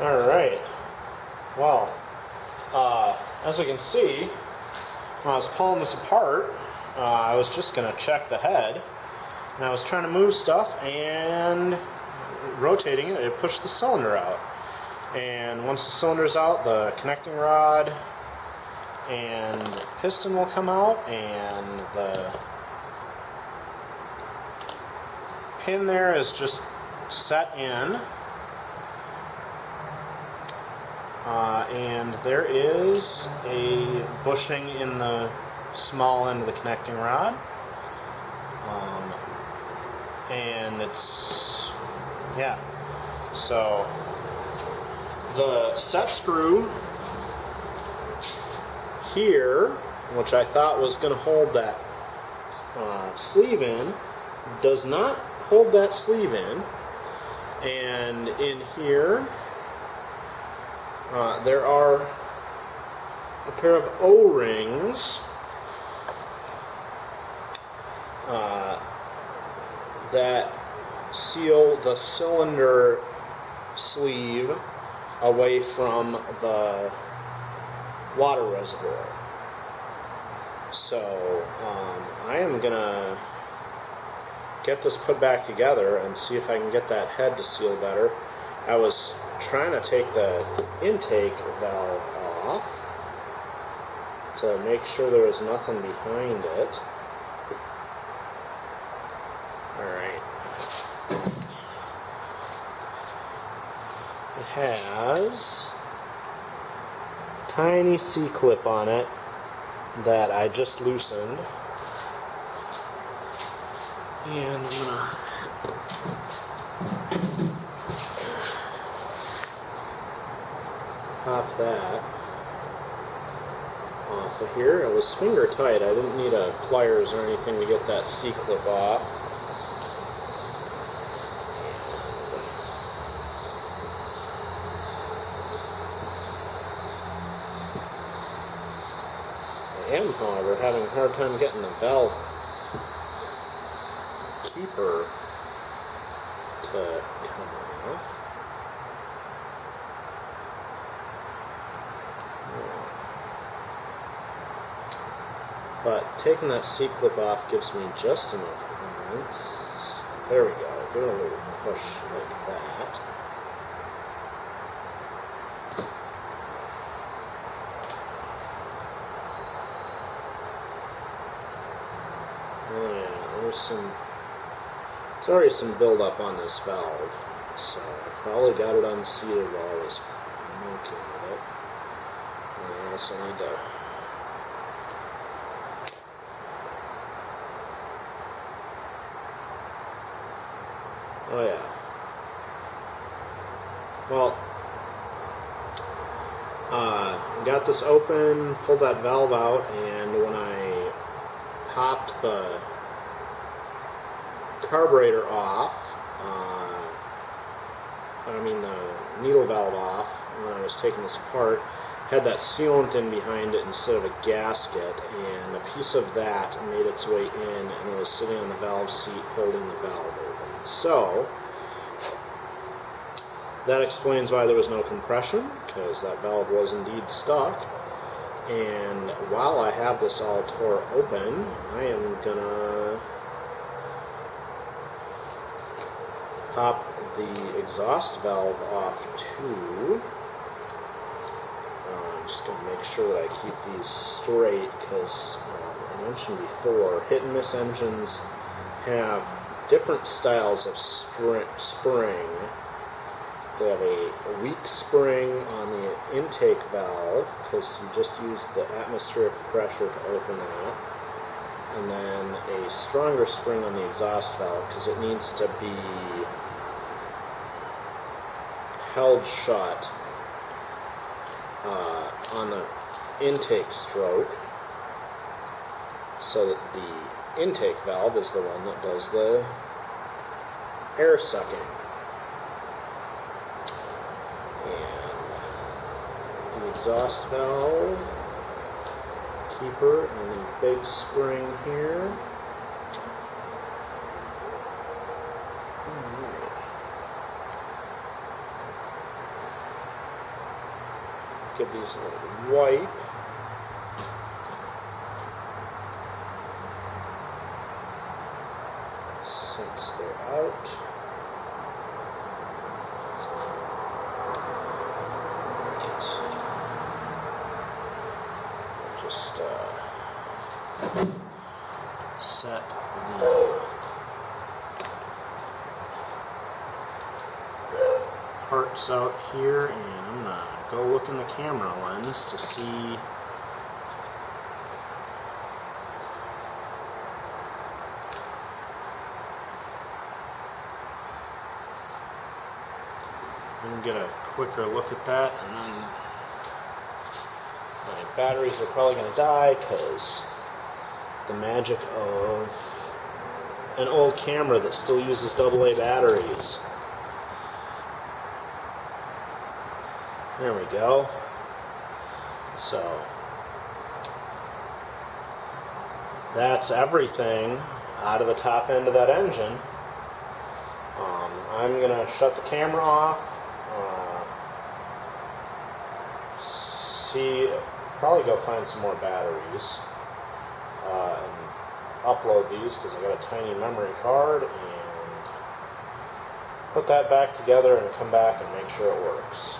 Alright, well, as we can see, when I was pulling this apart, I was just going to check the head, and I was trying to move stuff, and rotating it, it pushed the cylinder out. And once the cylinder's out, the connecting rod and piston will come out, and the pin there is just set in. And there is a bushing in the small end of the connecting rod. And it's, yeah, so the set screw here, which I thought was going to hold that sleeve in, does not hold that sleeve in. And in here, there are a pair of O-rings that seal the cylinder sleeve away from the water reservoir. So I am gonna get this put back together and see if I can get that head to seal better. I was trying to take the intake valve off to make sure there was nothing behind it. Alright. It has a tiny C-clip on it that I just loosened. And I'm gonna pop that off of here. It was finger tight. I didn't need a pliers or anything to get that C-clip off. I am, however, having a hard time getting the valve keeper to come off. But taking that C-clip off gives me just enough clearance. There we go. Give it a little push like that. Oh yeah, there's already some buildup on this valve, so I probably got it unseated while I was monkeying with it. And I also need to oh yeah. Well, got this open, pulled that valve out, and when I popped the carburetor off, the needle valve off, when I was taking this apart, had that sealant in behind it instead of a gasket, and a piece of that made its way in and was sitting on the valve seat holding the valve open. So that explains why there was no compression, because that valve was indeed stuck. And while I have this all tore open, I am gonna pop the exhaust valve off too. I'm just going to make sure that I keep these straight, because I mentioned before, hit and miss engines have different styles of spring. They have a weak spring on the intake valve, because you just use the atmospheric pressure to open that, and then a stronger spring on the exhaust valve, because it needs to be held shut on the intake stroke, so that the intake valve is the one that does the air sucking. And the exhaust valve keeper and the big spring here. give these a little wipe. Since they're out. Just set the parts out here, and I'm gonna go look in the camera lens to see if we can get a quicker look at that. And then my batteries are probably going to die because the magic of an old camera that still uses AA batteries. There we go. So that's everything out of the top end of that engine. I'm going to shut the camera off, probably go find some more batteries, and upload these because I got a tiny memory card, and put that back together and come back and make sure it works.